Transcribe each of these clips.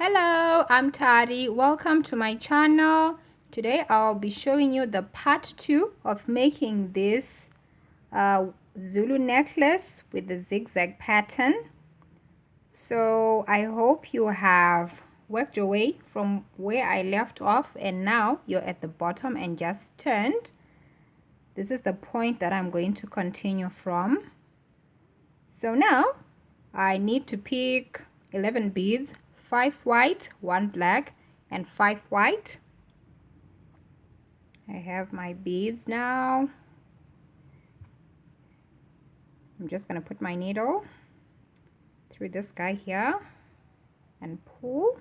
Hello, I'm Tari. Welcome to my channel. Today I'll be showing you the part 2 of making this Zulu necklace with the zigzag pattern. So I hope you have worked your way from where I left off and now you're at the bottom and just turned. This is the point that I'm going to continue from. So now I need to pick 11 beads, 5 white, 1 black, and 5 white. I have my beads now. I'm just going to put my needle through this guy here and pull.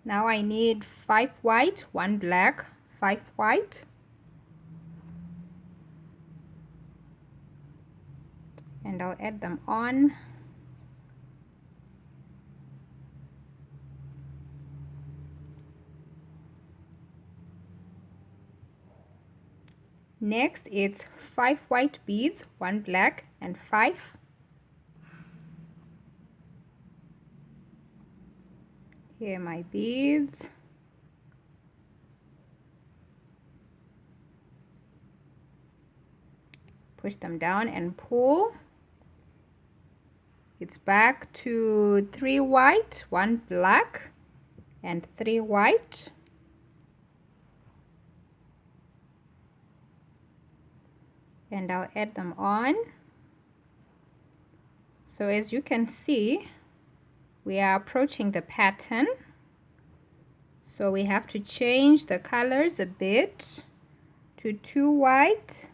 Now I need 5 white, 1 black, 5 white. And I'll add them on. Next it's 5 white beads, 1 black, and 5. Here are my beads. Push them down and pull. It's back to 3 white, 1 black, and 3 white. And I'll add them on. So as you can see, we are approaching the pattern. So we have to change the colors a bit to 2 white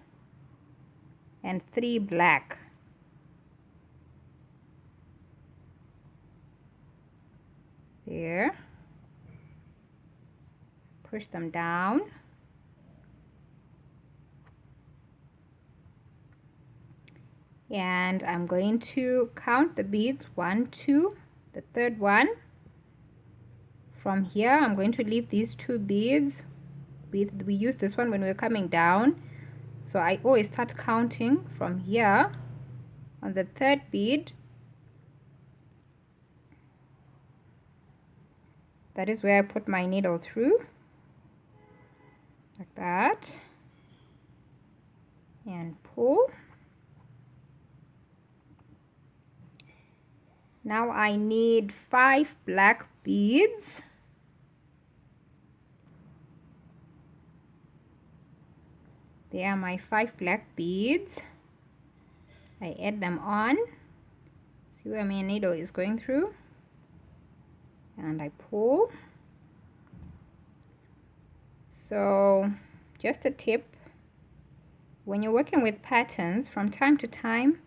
and 3 black. There. Push them down. And I'm going to count the beads 1, 2, the third one. From here I'm going to leave these 2 beads. We use this one when we're coming down, so I always start counting from here on the 3rd bead. That is where I put my needle through, like that, and pull. Now I need 5 black beads. There are my 5 black beads. I add them on. See where my needle is going through? And I pull. So just a tip, when you're working with patterns, from time to time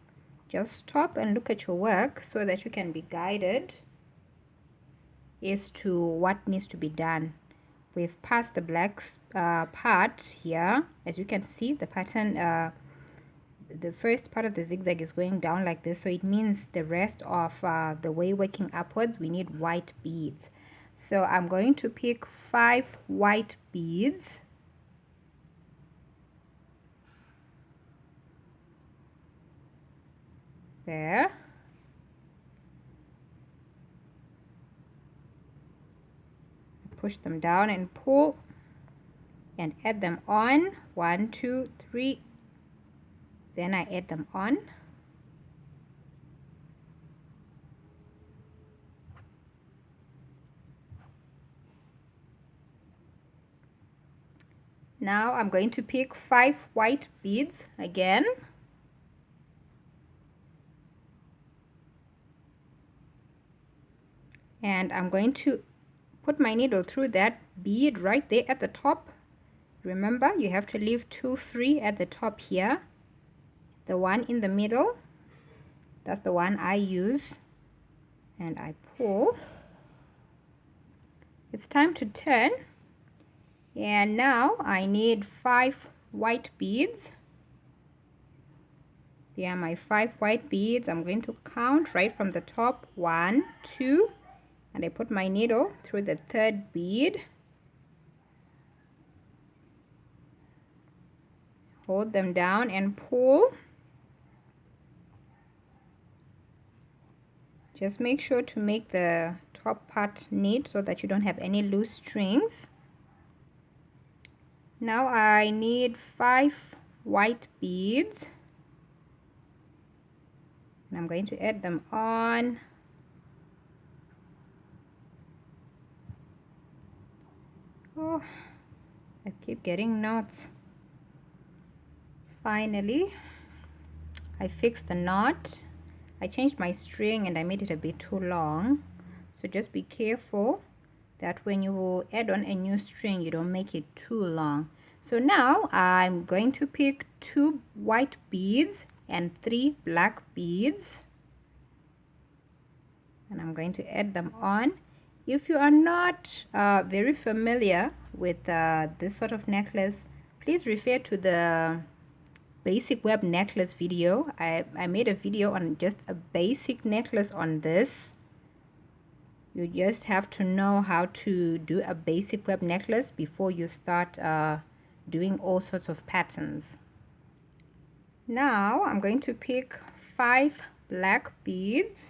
just stop and look at your work so that you can be guided as to what needs to be done. We've passed the black part here. As you can see, the pattern, the first part of the zigzag is going down like this, so it means the rest of the way working upwards we need white beads. So I'm going to pick 5 white beads. There. Push them down and pull and add them on. 1, 2, 3. Then I add them on. Now I'm going to pick 5 white beads again. And I'm going to put my needle through that bead right there at the top. Remember, you have to leave 2 free at the top here. The one in the middle, that's the one I use. And I pull. It's time to turn. And now I need 5 white beads. There are my 5 white beads. I'm going to count right from the top. 1, 2, and I put my needle through the 3rd bead. Hold them down and pull. Just make sure to make the top part neat so that you don't have any loose strings. Now I need 5 white beads, and I'm going to add them on. Oh, I keep getting knots. Finally, I fixed the knot. I changed my string and I made it a bit too long. So just be careful that when you add on a new string, you don't make it too long. So now I'm going to pick 2 white beads and 3 black beads. And I'm going to add them on. If you are not very familiar with this sort of necklace, please refer to the basic web necklace video. I made a video on just a basic necklace on this. You just have to know how to do a basic web necklace before you start doing all sorts of patterns. Now I'm going to pick 5 black beads.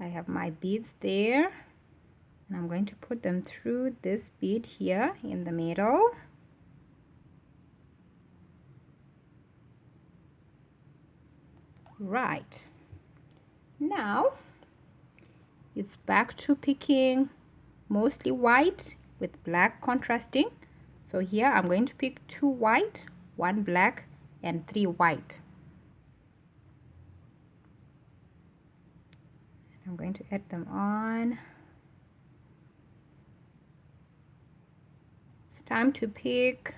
I have my beads there, and I'm going to put them through this bead here in the middle. Right, now it's back to picking mostly white with black contrasting. So here I'm going to pick 2 white, 1 black, and 3 white. I'm going to add them on. It's time to pick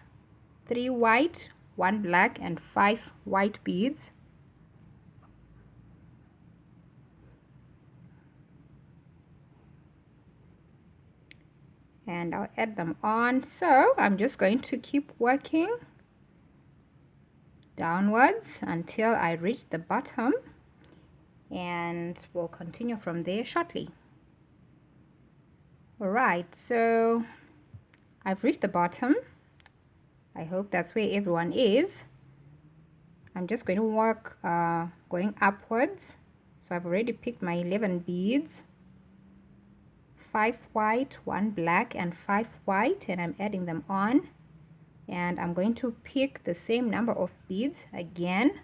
3 white, 1 black, and 5 white beads. And I'll add them on. So I'm just going to keep working downwards until I reach the bottom, and we'll continue from there shortly. Alright, so I've reached the bottom. I hope that's where everyone is. I'm just going to work going upwards. So I've already picked my 11 beads, 5 white, 1 black, and 5 white, and I'm adding them on. And I'm going to pick the same number of beads again,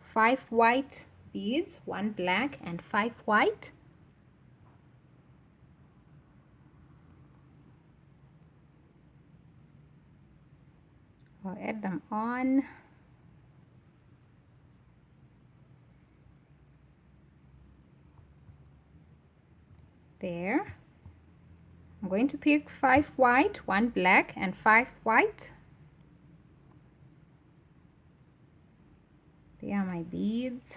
5 white beads, 1 black, and 5 white. I'll add them on. There. I'm going to pick 5 white, 1 black, and 5 white. There are my beads.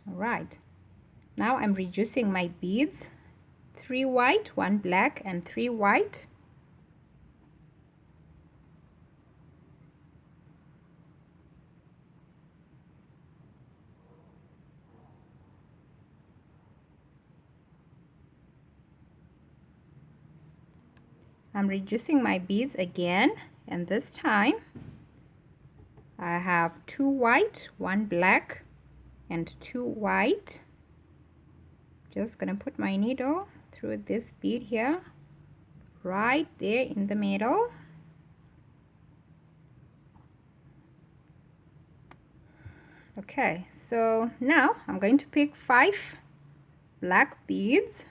Alright, now I'm reducing my beads, 3 white, 1 black, and 3 white. I'm reducing my beads again, and this time I have 2 white, 1 black, and 2 white. Just gonna put my needle through this bead here, right there in the middle. Okay, so now I'm going to pick 5 black beads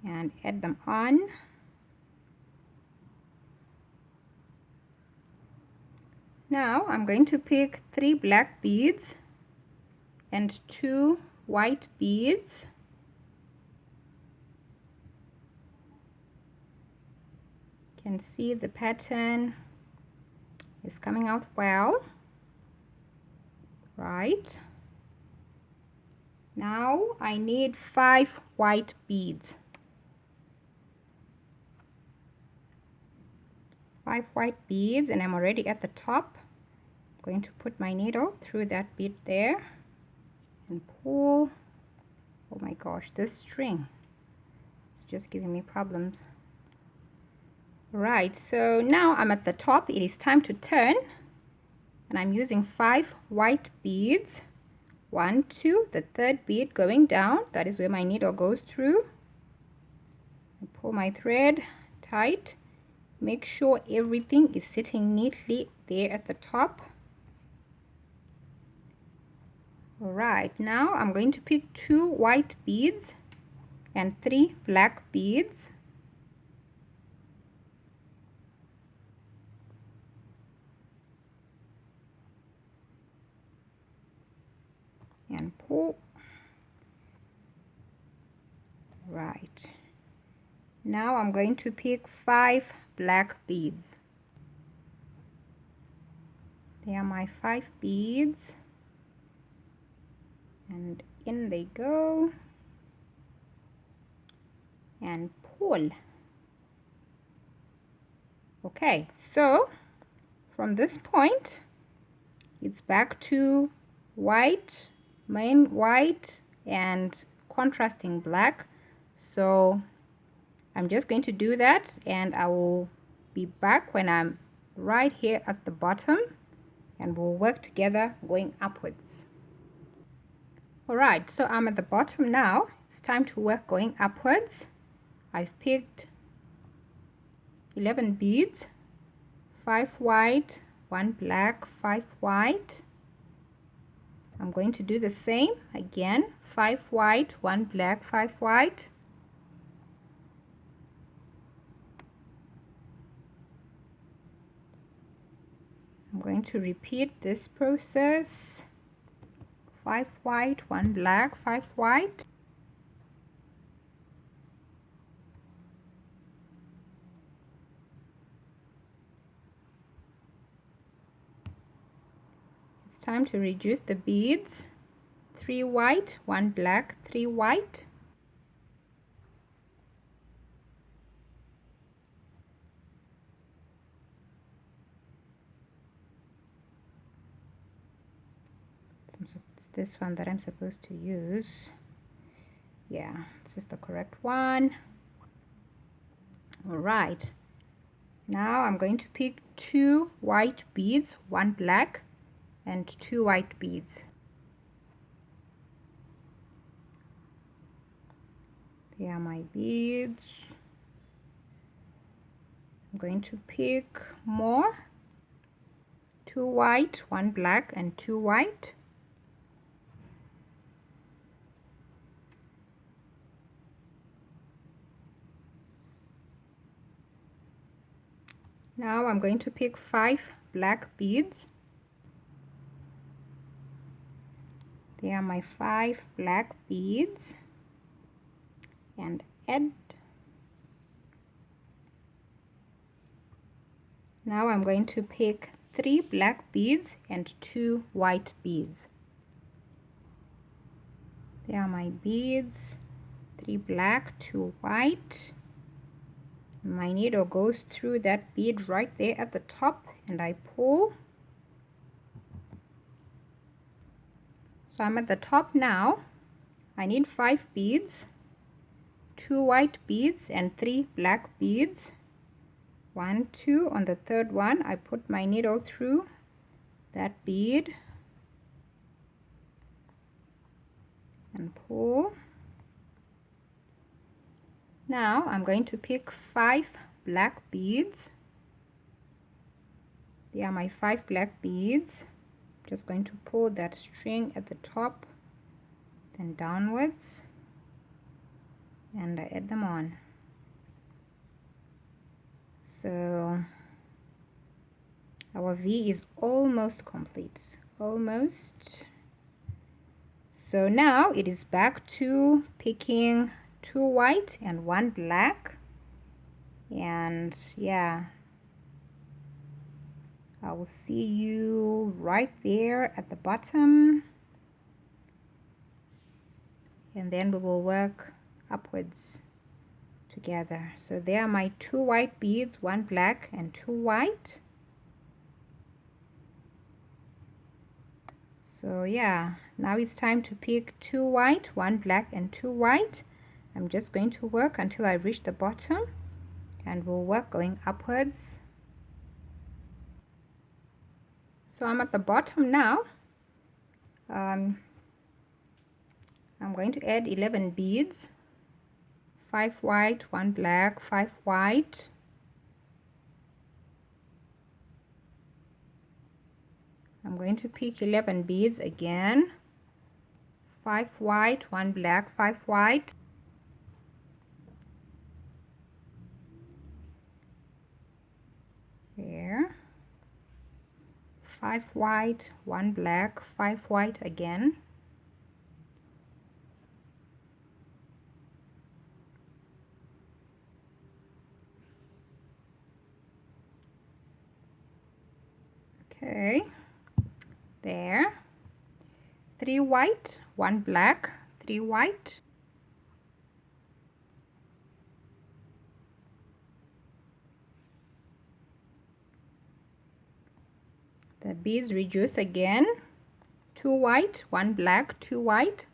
and add them on. Now I'm going to pick 3 black beads and 2 white beads. You can see the pattern is coming out well. Right. Now I need 5 white beads. 5 white beads, and I'm already at the top. I'm going to put my needle through that bead there and pull. Oh my gosh, this string. It's just giving me problems. Right, so now I'm at the top. It is time to turn, and I'm using 5 white beads. 1, 2, the third bead going down, that is where my needle goes through. I pull my thread tight, make sure everything is sitting neatly there at the top. Alright, now I'm going to pick 2 white beads and 3 black beads. And pull. Right. Now I'm going to pick 5 black beads. There are my 5 beads. And in they go. And pull. Okay, so from this point, it's back to white, main white, and contrasting black. So I'm just going to do that, and I will be back when I'm right here at the bottom, and we'll work together going upwards. Alright, so I'm at the bottom now. It's time to work going upwards. I've picked 11 beads, 5 white, 1 black, 5 white. I'm going to do the same again, 5 white, 1 black, 5 white. I'm going to repeat this process, 5 white, 1 black, 5 white. It's time to reduce the beads, 3 white, 1 black, 3 white. It's this one that I'm supposed to use. Yeah, this is the correct one. Alright, now I'm going to pick 2 white beads, 1 black, and 2 white beads. There are my beads. I'm going to pick more, 2 white, 1 black, and 2 white. Now I'm going to pick 5 black beads. There are my 5 black beads, and add. Now I'm going to pick 3 black beads and 2 white beads. There are my beads, 3 black, 2 white. My needle goes through that bead right there at the top, and I pull. So I'm at the top now. I need 5 beads, 2 white beads, and 3 black beads. 1, 2. On the third one, I put my needle through that bead and pull. Now I'm going to pick 5 black beads. There are my 5 black beads. Just going to pull that string at the top, then downwards, and I add them on. So our V is almost complete, almost. So now it is back to picking 2 white and 1 black, and yeah, I will see you right there at the bottom, and then we will work upwards together. So there are my 2 white beads, 1 black and 2 white. So yeah, now it's time to pick 2 white, 1 black, and 2 white. I'm just going to work until I reach the bottom, and we'll work going upwards. So I'm at the bottom now. I'm going to add 11 beads, 5 white, 1 black, 5 white, I'm going to pick 11 beads again, 5 white, 1 black, 5 white, here, 5 white, 1 black, 5 white again, okay, there, 3 white, 1 black, 3 white, the beads reduce again, 2 white, 1 black, 2 white,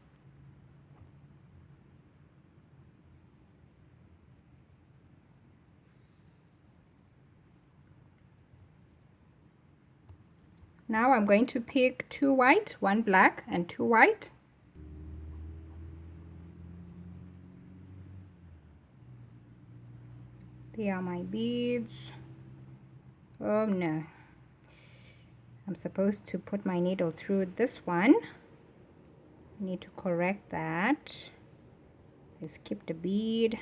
now I'm going to pick 2 white, 1 black, and 2 white. There are my beads. Oh no, I'm supposed to put my needle through this one. I need to correct that. I skipped a bead.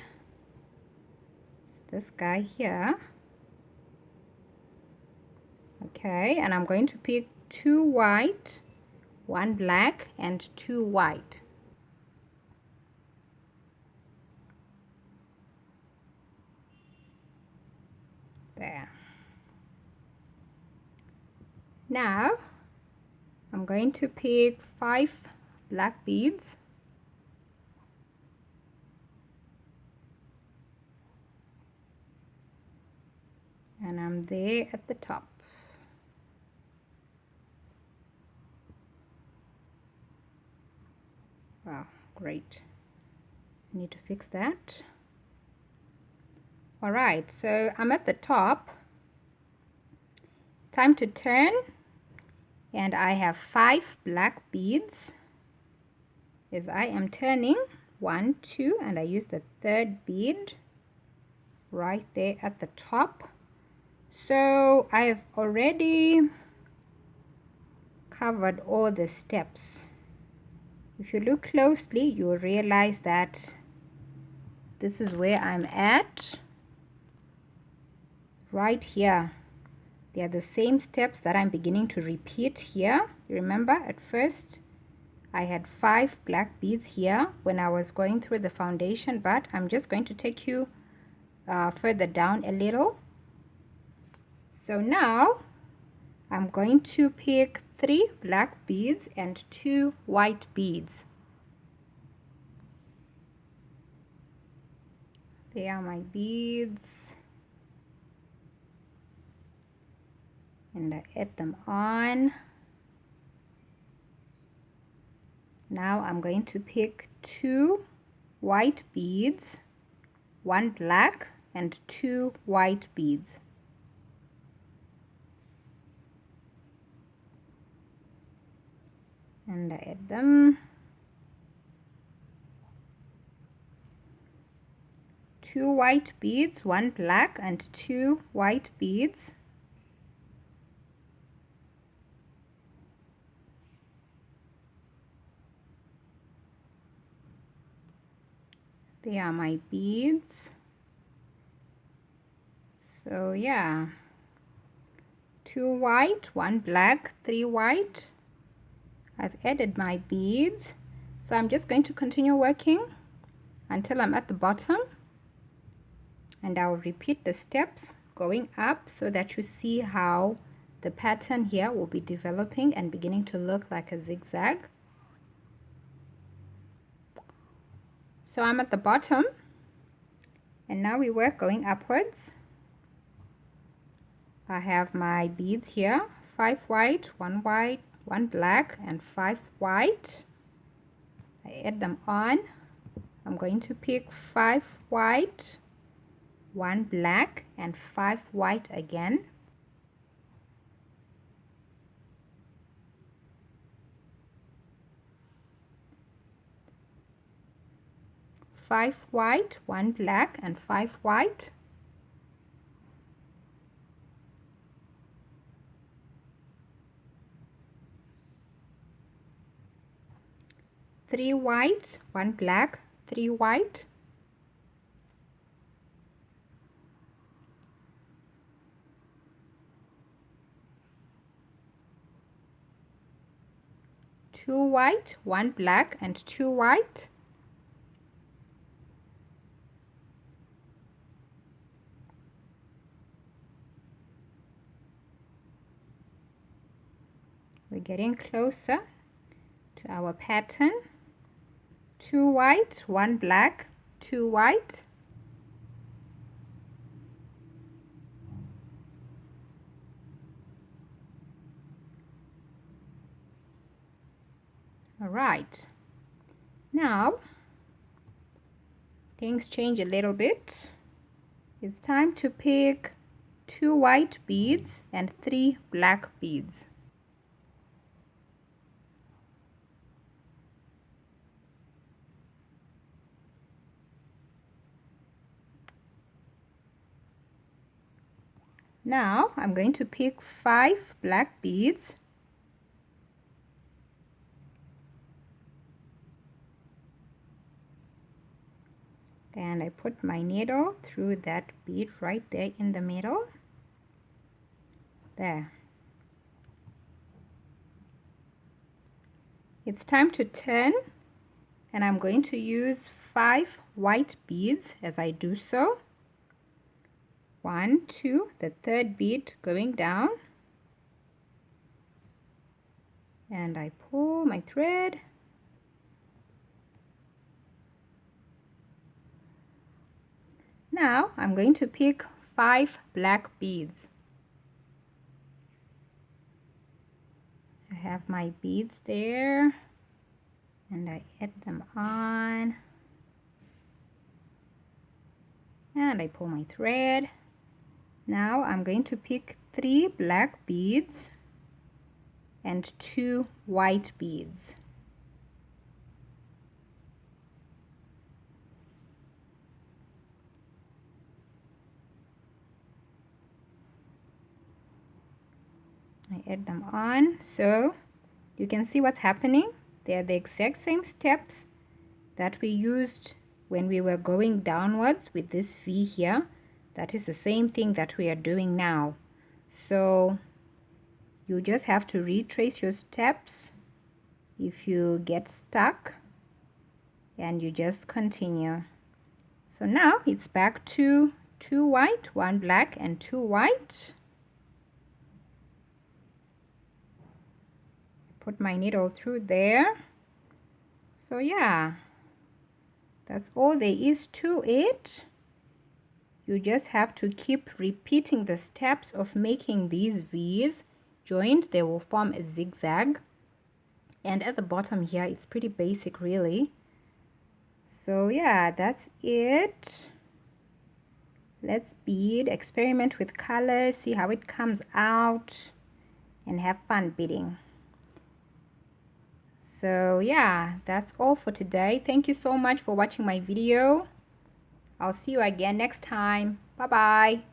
It's this guy here. Okay, and I'm going to pick 2 white, 1 black, and 2 white. There. Now I'm going to pick 5 black beads, and I'm there at the top. Wow, great. I need to fix that. All right, so I'm at the top. Time to turn, and I have 5 black beads. As I am turning, 1, 2, and I use the 3rd bead right there at the top. So I've already covered all the steps. If you look closely, you'll realize that this is where I'm at. Right here, they are the same steps that I'm beginning to repeat here. Remember, at first I had 5 black beads here when I was going through the foundation, but I'm just going to take you further down a little. So now I'm going to pick 3 black beads and 2 white beads. There are my beads, and I add them on. Now I'm going to pick 2 white beads, 1 black, and 2 white beads. And I add them. 2 white beads, 1 black, and 2 white beads. There are my beads. So yeah, 2 white, 1 black, 3 white. I've added my beads, so I'm just going to continue working until I'm at the bottom, and I'll repeat the steps going up so that you see how the pattern here will be developing and beginning to look like a zigzag. So I'm at the bottom, and now we work going upwards. I have my beads here, 5 white, 1 black, and 5 white. I add them on. I'm going to pick 5 white, 1 black, and 5 white again. Five white, 1 black, and 5 white. Three white, 1 black, 3 white. Two white, 1 black, and 2 white. We're getting closer to our pattern. 2 white, 1 black, 2 white. All right. Now, things change a little bit. It's time to pick 2 white beads and 3 black beads. Now I'm going to pick 5 black beads. And I put my needle through that bead right there in the middle. There. It's time to turn, and I'm going to use 5 white beads as I do so. 1, 2, the third bead going down, and I pull my thread. Now I'm going to pick 5 black beads. I have my beads there, and I add them on, and I pull my thread. Now I'm going to pick 3 black beads and 2 white beads. I add them on, so you can see what's happening. They are the exact same steps that we used when we were going downwards with this V here. That is the same thing that we are doing now. So you just have to retrace your steps if you get stuck, and you just continue. So now it's back to 2 white, 1 black, and 2 white. Put my needle through there. So yeah, that's all there is to it. You just have to keep repeating the steps of making these V's joined. They will form a zigzag, and at the bottom here it's pretty basic really. So yeah, that's it. Let's bead, experiment with colors, see how it comes out, and have fun beading. So yeah, that's all for today. Thank you so much for watching my video. I'll see you again next time. Bye bye.